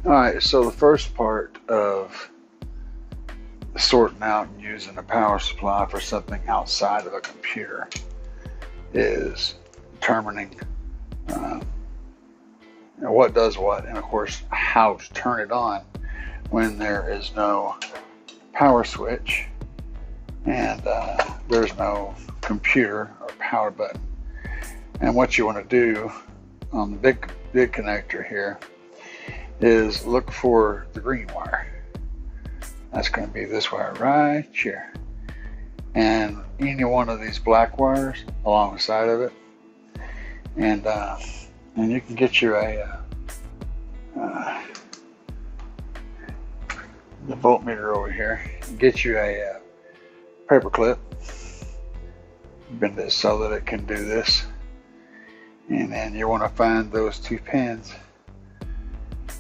Alright, so the first part of sorting out and using a power supply for something outside of a computer is determining uh, what does what, and of course how to turn it on when there is no power switch and there's no computer or power button. And what you want to do on the big connector here is look for the green wire. That's going to be this wire right here. And any one of these black wires along the side of it. And you can get you the voltmeter over here. Get you a paper clip. Bend it so that it can do this. And then you want to find those two pins.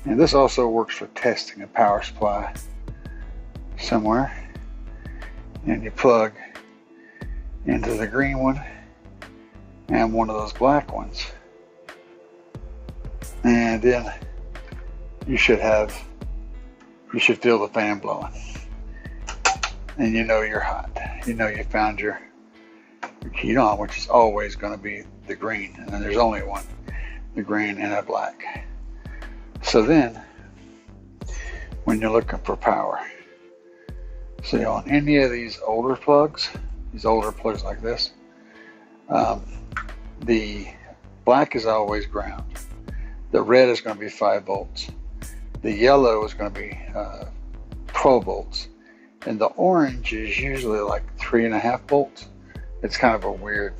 And this also works for testing a power supply somewhere. And you plug into the green one and one of those black ones. And then you should feel the fan blowing. And you know you're hot. You know you found your keyed on, which is always going to be the green. And then there's only one, the green and a black. So then, when you're looking for power, see on any of these older plugs like this, the black is always ground. The red is going to be 5 volts. The yellow is going to be 12 volts. And the orange is usually like 3.5 volts. It's kind of a weird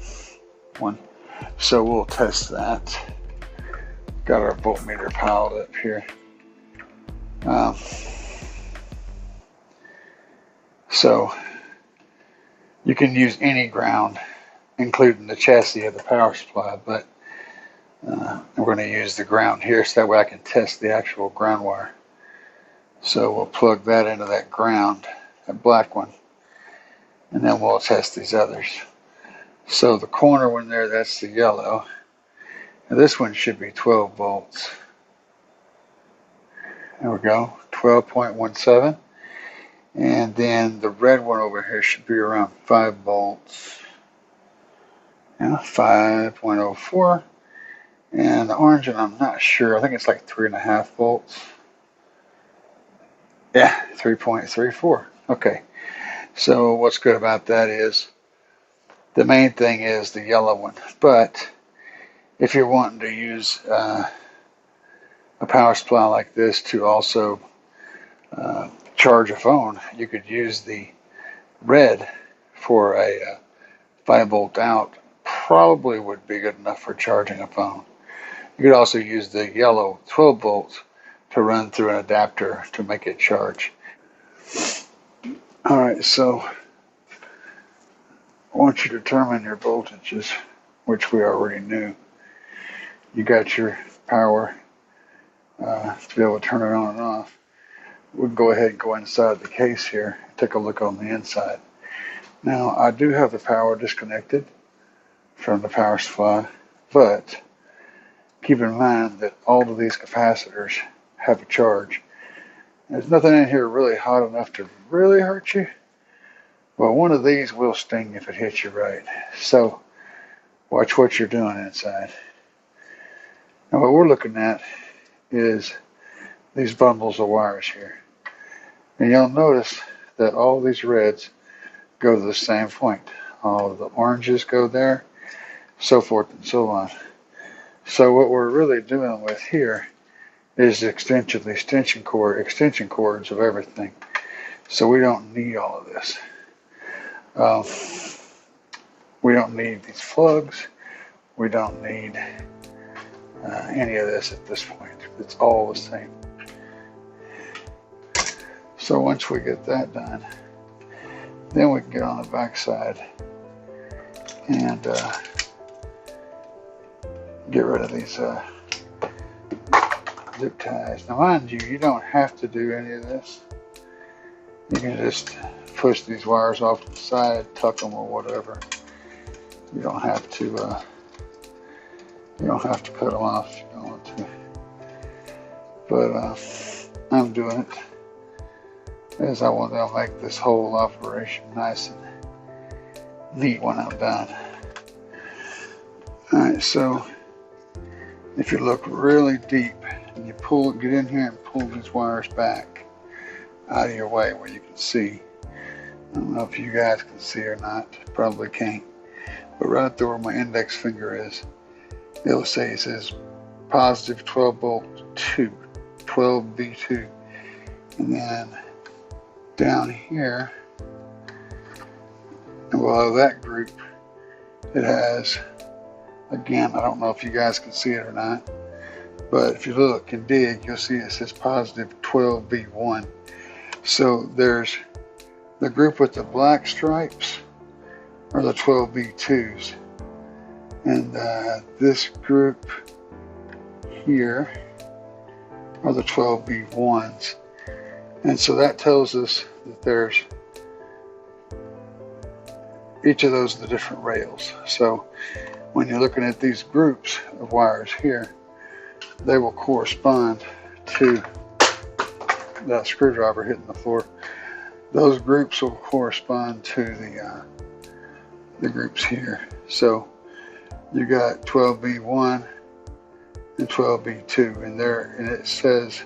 one. So we'll test that. Got our voltmeter piled up here. So you can use any ground, including the chassis of the power supply, but we're going to use the ground here so that way I can test the actual ground wire. So we'll plug that into that ground, that black one, and then we'll test these others. So the corner one there, that's the yellow. And this one should be 12 volts. There we go, 12.17. And then the red one over here should be around 5 volts. Yeah, 5.04. And the orange one, I'm not sure. I think it's like 3.5 volts. Yeah, 3.34. Okay. So what's good about that is the main thing is the yellow one. But if you're wanting to use a power supply like this to also charge a phone, you could use the red for a 5 volt out. Probably would be good enough for charging a phone. You could also use the yellow 12 volts to run through an adapter to make it charge. Alright, so once you determine your voltages, which we already knew, you got your power to be able to turn it on and off. We'll go ahead and go inside the case here and take a look on the inside. Now, I do have the power disconnected from the power supply, but keep in mind that all of these capacitors have a charge. There's nothing in here really hot enough to really hurt you. Well, one of these will sting if it hits you right. So watch what you're doing inside. Now what we're looking at is these bundles of wires here. And you'll notice that all these reds go to the same point. All of the oranges go there, so forth and so on. So what we're really doing with here is the extension cords of everything. So we don't need all of this. We don't need these plugs. We don't need any of this at this point. It's all the same. So once we get that done, then we can get on the back side and get rid of these zip ties. Now mind you, you don't have to do any of this. You can just push these wires off to the side, tuck them or whatever. You don't have to put them off if you don't want to. but I'm doing it as I want to make this whole operation nice and neat when I'm done. Alright, so if you look really deep and you get in here and pull these wires back out of your way where you can see. I don't know if you guys can see or not, probably can't. But right there where my index finger is, it'll say, it says positive 12 volt 2, 12V2. And then down here, below that group, it has, again, I don't know if you guys can see it or not, but if you look and dig, you'll see it says positive 12V1. So there's the group with the black stripes are the 12V2s. And this group here are the 12V1s. And so that tells us that there's each of those are the different rails. So when you're looking at these groups of wires here, they will correspond to that screwdriver hitting the floor. Those groups will correspond to the groups here. So you got 12V1 and 12V2 in there, and it says,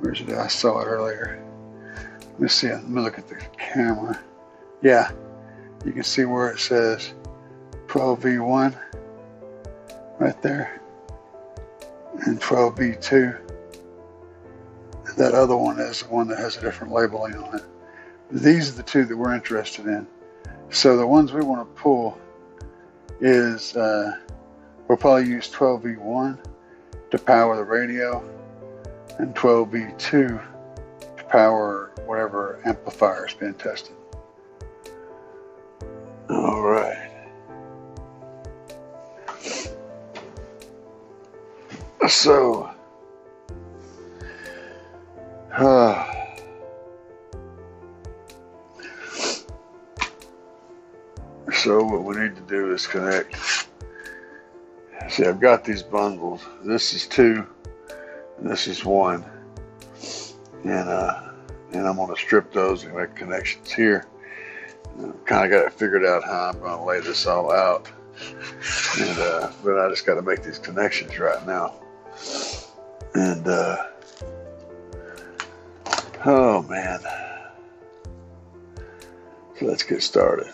where's it? I saw it earlier. Let me see. Let me look at the camera. Yeah, you can see where it says 12V1 right there and 12V2. That other one is the one that has a different labeling on it. These are the two that we're interested in. So the ones we want to pull is, we'll probably use 12V1 to power the radio and 12V2 to power whatever amplifier is being tested. All right. So, so what we need to do is connect. See, I've got these bundles. This is 2, and this is 1, and I'm going to strip those and make connections here. Kind of got it figured out how I'm going to lay this all out, and but I just got to make these connections right now. And oh man, so let's get started.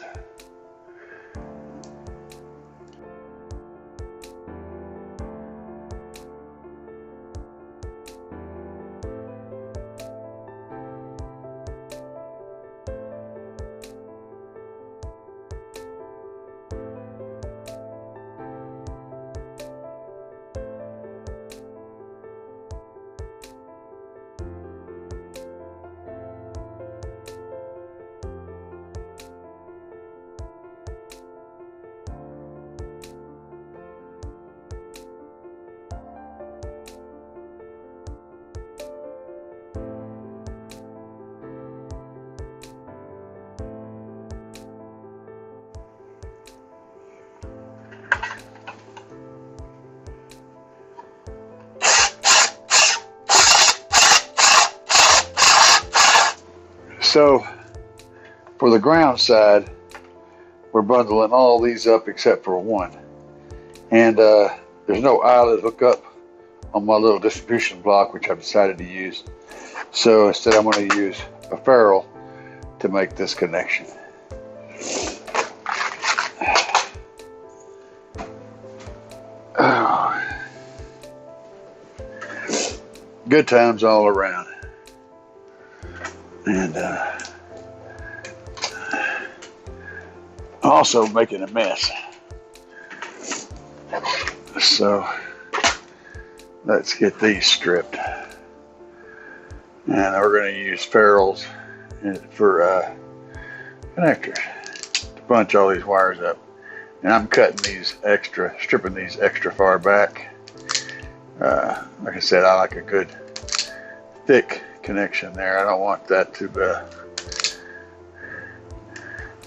So for the ground side, we're bundling all these up except for one. And there's no eyelet hookup on my little distribution block, which I've decided to use. So instead I'm going to use a ferrule to make this connection. Oh. Good times all around. And also making a mess. So let's get these stripped. And we're going to use ferrules for connectors to punch all these wires up. And I'm stripping these extra far back. Like I said, I like a good thick connection there. I don't want that to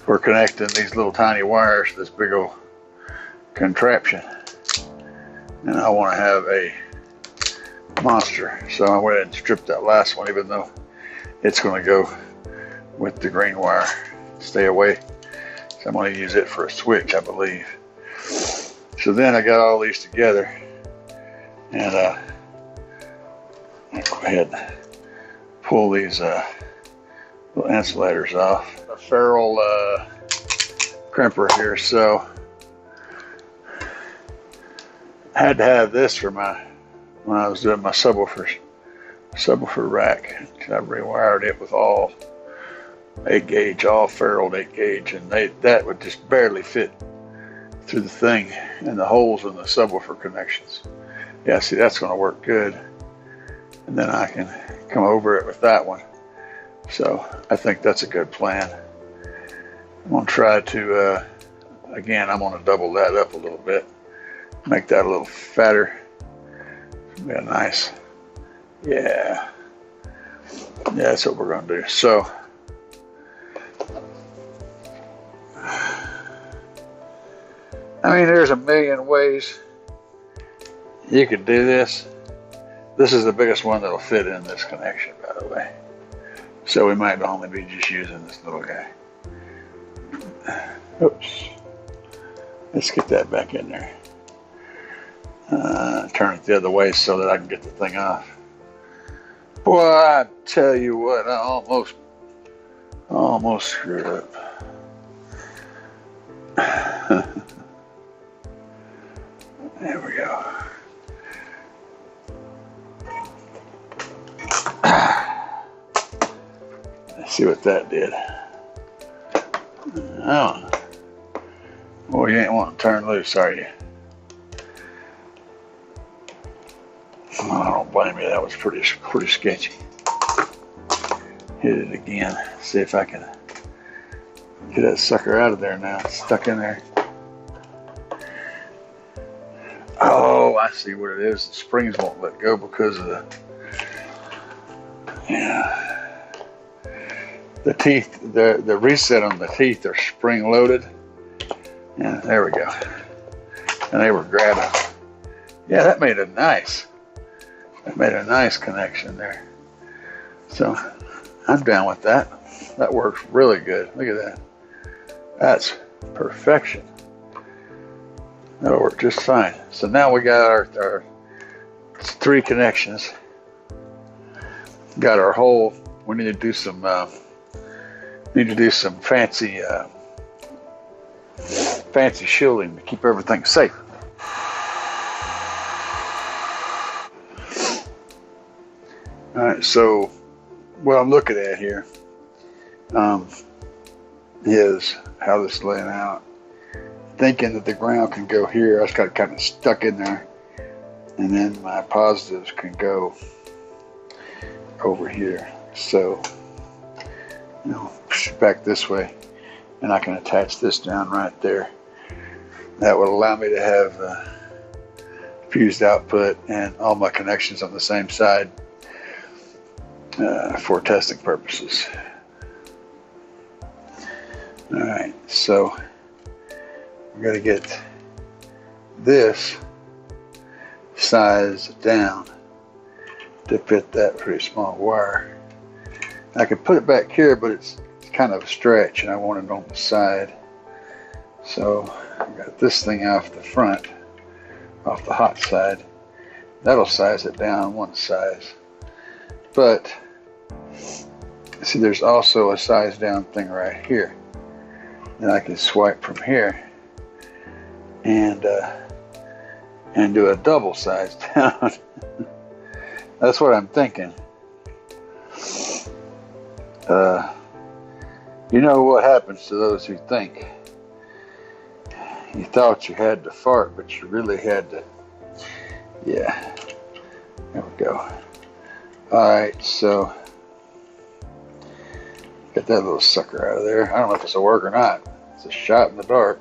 we're connecting these little tiny wires to this big old contraption, and I want to have a monster. So I went ahead and stripped that last one, even though it's going to go with the green wire. Stay away. So I'm going to use it for a switch, I believe. So then I got all these together, and I'll go ahead and pull these little insulators off. A ferrule crimper here, so I had to have this for when I was doing my subwoofer rack. I rewired it with all 8 gauge, all ferruled 8 gauge, and that would just barely fit through the thing and the holes in the subwoofer connections. Yeah, see, that's going to work good. And then I can come over it with that one. So I think that's a good plan. I'm going to try to, again, I'm going to double that up a little bit. Make that a little fatter. Be a nice, yeah, that's what we're going to do. So, I mean, there's a million ways you could do this. This is the biggest one that'll fit in this connection, by the way. So we might only be just using this little guy. Oops. Let's get that back in there. Turn it the other way so that I can get the thing off. Boy, I tell you what, I almost screwed up. There we go. Let's see what that did. Oh. Well, you ain't wanting to turn loose, are you? Oh, I don't blame you. That was pretty sketchy. Hit it again. See if I can get that sucker out of there now. It's stuck in there. Oh, I see what it is. The springs won't let go because of the teeth. The reset on the teeth are spring loaded. Yeah, there we go. And they were grabbing. Yeah, that made a nice connection there. So I'm down with that. That works really good. Look at that. That's perfection. That'll work just fine. So now we got our 3 connections. Got our hole. We need to do some fancy shielding to keep everything safe. All right, so what I'm looking at here is how this is laying out. Thinking that the ground can go here. I just got kind of stuck in there, and then my positives can go over here. So, push it back this way, and I can attach this down right there. That would allow me to have fused output and all my connections on the same side for testing purposes. All right, so we're going to get this size down to fit that pretty small wire. I could put it back here, but it's kind of a stretch, and I want it on the side. So I got this thing off the front, off the hot side. That'll size it down one size. But see, there's also a size down thing right here. And I can swipe from here and do a double size down. That's what I'm thinking. You know what happens to those who think you thought you had to fart, but you really had to. Yeah, there we go. Alright, so get that little sucker out of there. I don't know if this will work or not. It's a shot in the dark.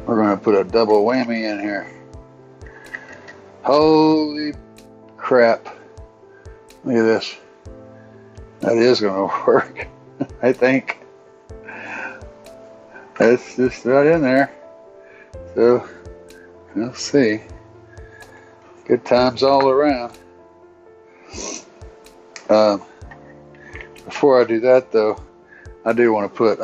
We're going to put a double whammy in here. Holy crap. Look at this. That is going to work, I think. It's just right in there. So, we'll see. Good times all around. Before I do that though, I do want to put,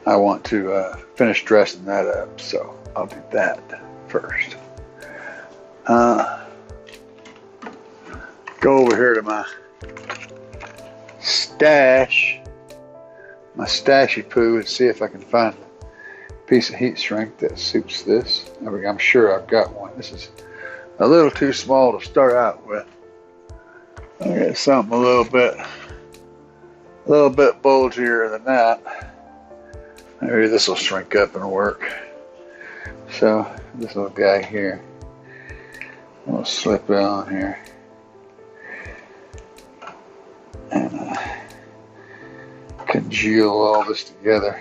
I want to finish dressing that up, so I'll do that first. Go over here to my stash, my stashy poo, and see if I can find a piece of heat shrink that suits this. I'm sure I've got one. This is a little too small to start out with. I got something a little bit bulgier than that. Maybe this will shrink up and work. So this little guy here, I'll slip it on here and congeal all this together.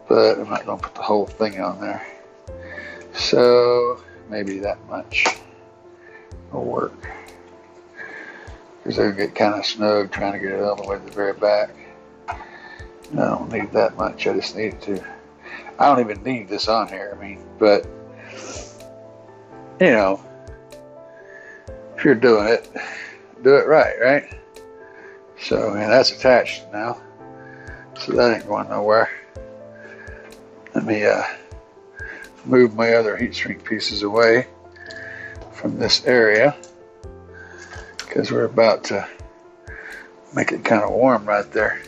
But I'm not going to put the whole thing on there. So maybe that much will work. Because it'll get kind of snug trying to get it all the way to the very back. I don't need that much. I just need it to. I don't even need this on here. I mean, but you know, if you're doing it, do it right, right? So, and that's attached now, so that ain't going nowhere. Let me move my other heat shrink pieces away from this area, because we're about to make it kind of warm right there.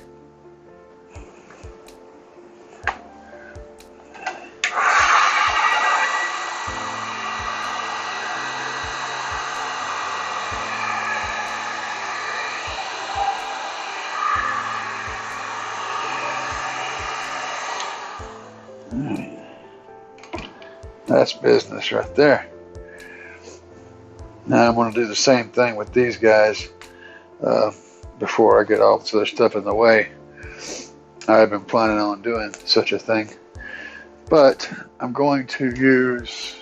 That's business right there. Now I'm going to do the same thing with these guys before I get all this other stuff in the way. I've been planning on doing such a thing, but I'm going to use,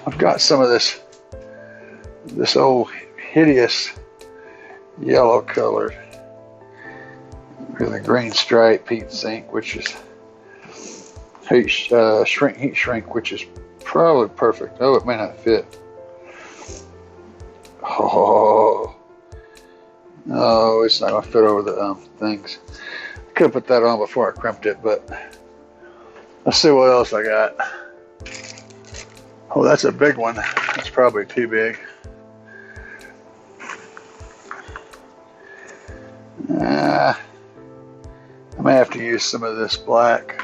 I've got some of this old hideous yellow colored with a green stripe heat sink, which is heat shrink, which is probably perfect. Oh, it may not fit. Oh, no, it's not going to fit over the things. I could have put that on before I crimped it, but let's see what else I got. Oh, that's a big one. That's probably too big. I may have to use some of this black.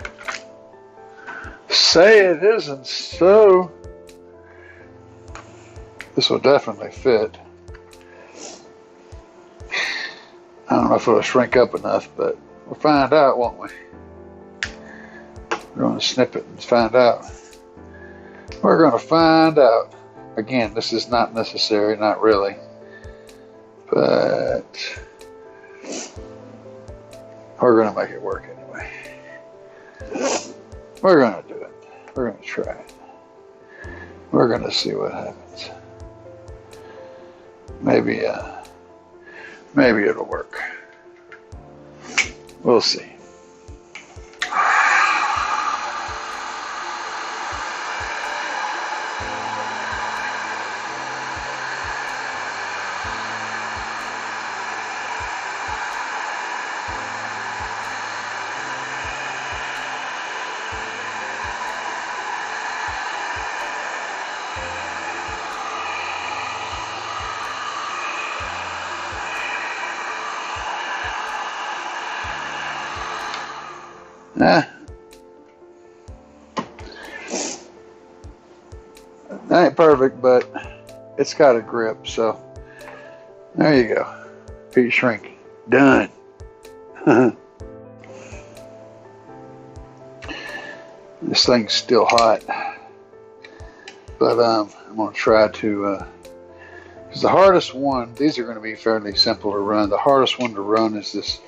Say it isn't so. This will definitely fit. I don't know if it'll shrink up enough, but we'll find out, won't we? We're going to snip it and find out. We're going to find out. Again, this is not necessary, not really. But we're going to make it work anyway. We're going to do it. We're going to try it. We're going to see what happens. Maybe it'll work. We'll see. That ain't perfect, but it's got a grip, so there you go. Heat shrink done. This thing's still hot, but I'm going to try to, because the hardest one, these are going to be fairly simple to run. The hardest one to run is this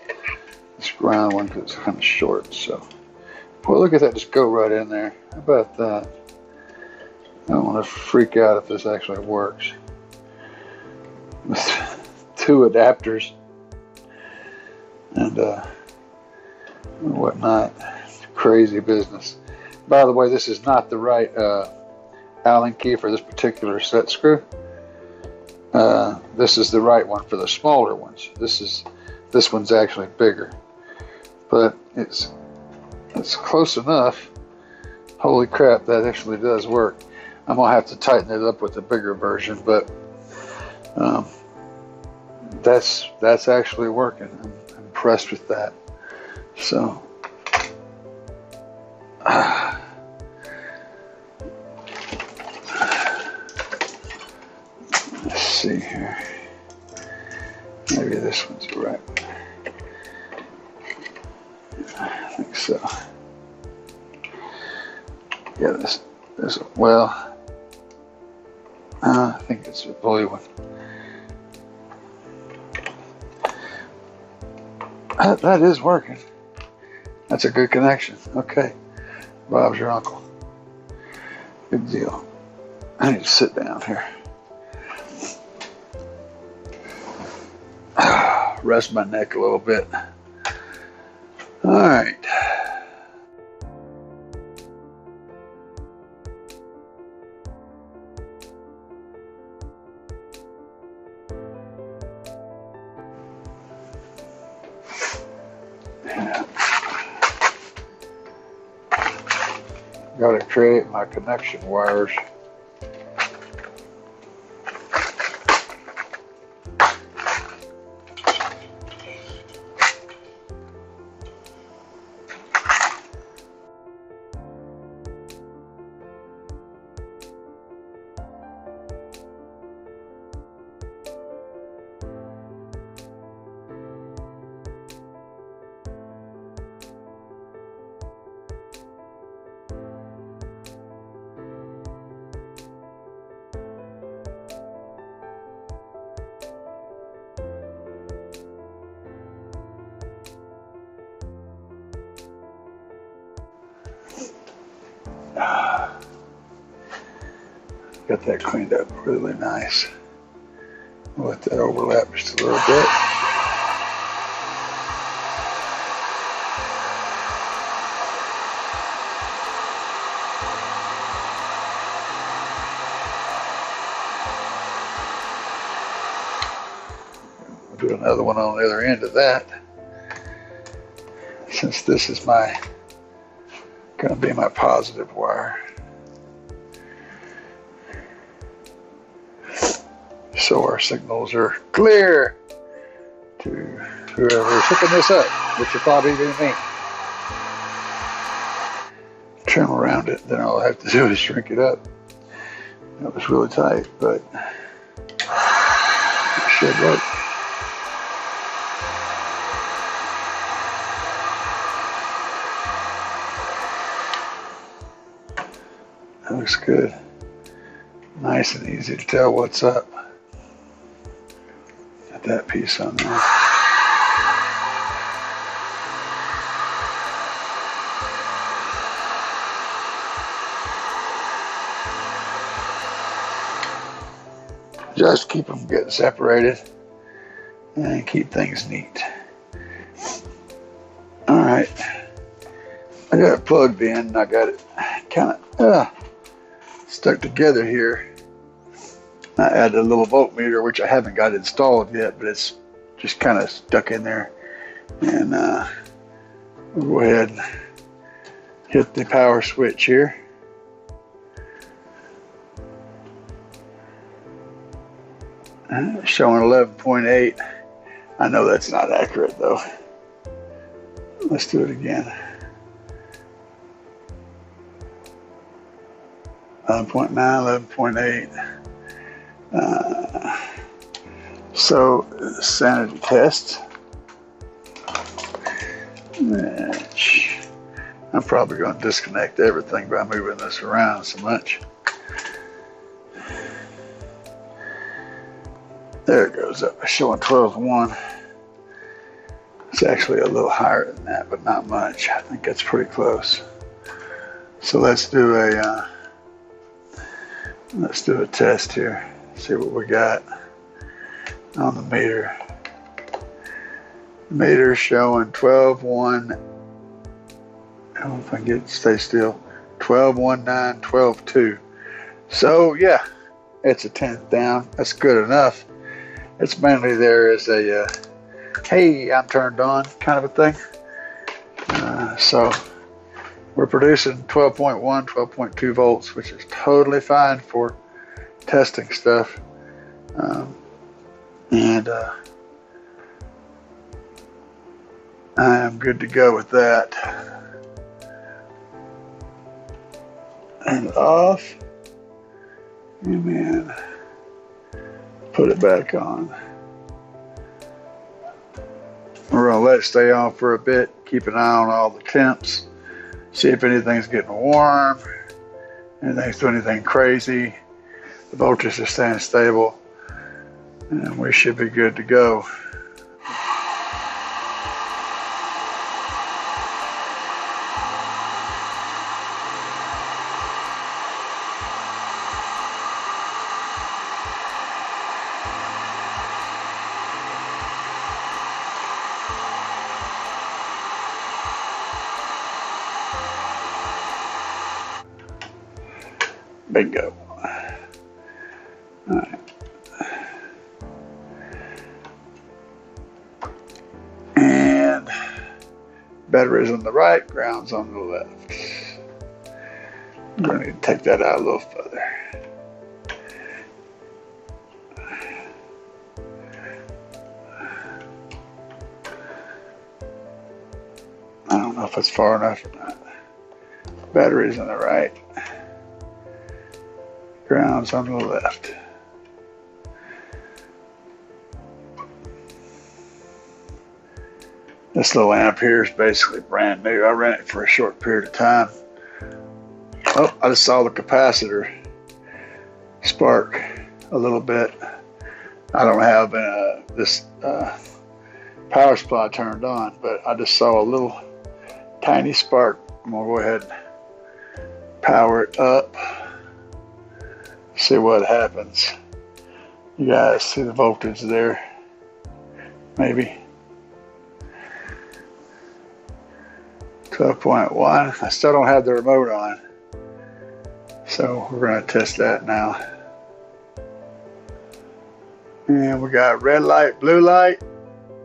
ground one, because it's kind of short. So, well, look at that, just go right in there. How about that? I don't want to freak out if this actually works. With 2 adapters and whatnot. It's crazy business. By the way, this is not the right Allen key for this particular set screw. This is the right one for the smaller ones. This one's actually bigger, but it's close enough. Holy crap, that actually does work. I'm gonna have to tighten it up with the bigger version, but that's actually working. I'm impressed with that. So let's see here. Maybe this one's right. I think so. Yeah, this well, I think it's a blue one. That is working. That's a good connection. Okay, Bob's your uncle. Good deal. I need to sit down here. Rest my neck a little bit. All right. Got to create my connection wires. Got that cleaned up really nice. I'll let that overlap just a little bit. We'll do another one on the other end of that. Since this is going to be my positive wire. So our signals are clear to whoever's hooking this up, which will probably be me. Trim around it, then all I have to do is shrink it up. That was really tight, but it should work. That looks good. Nice and easy to tell what's up. Got that piece on there. Just keep them getting separated and keep things neat. All right, I got it plugged in and I got it kind of stuck together here. I added a little voltmeter, which I haven't got installed yet, but it's just kind of stuck in there. And we'll go ahead and hit the power switch here. Showing 11.8. I know that's not accurate though. Let's do it again. 11.9, 11.8. So sanity test. I'm probably going to disconnect everything by moving this around so much. There it goes up. It's showing 12.1. It's actually a little higher than that, but not much. I think that's pretty close. So let's do a test here. See what we got on the meter. The meter showing 12.1. I don't know if I can get it to stay still. 12.19, 12.2. So yeah, it's a 10th down. That's good enough. It's mainly there as a hey, I'm turned on kind of a thing. So we're producing 12.1, 12.2 volts, which is totally fine for testing stuff. And I am good to go with that. And off. And then put it back on. We're going to let it stay on for a bit. Keep an eye on all the temps. See if anything's getting warm. Anything's doing anything crazy. The voltage is staying stable. And we should be good to go. Bingo. All right. And batteries on the right, ground's on the left. I'm going to need to take that out a little further. I don't know if it's far enough or not. Batteries on the right. Ground's on the left. This little amp here is basically brand new. I ran it for a short period of time. Oh, I just saw the capacitor spark a little bit. I don't have this power supply turned on, but I just saw a little tiny spark. I'm gonna go ahead and power it up. See what happens. You guys see the voltage there? Maybe 12.1. I still don't have the remote on, so we're going to test that now. And we got red light, blue light,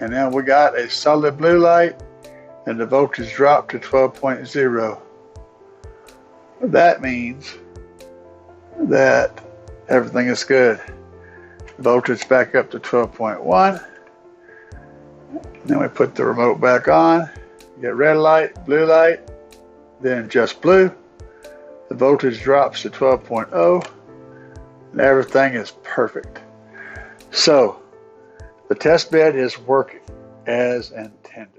and then we got a solid blue light, and the voltage dropped to 12.0. That means that everything is good. The voltage back up to 12.1. Then we put the remote back on. You get red light, blue light, then just blue. The voltage drops to 12.0, and everything is perfect. So the test bed is working as intended.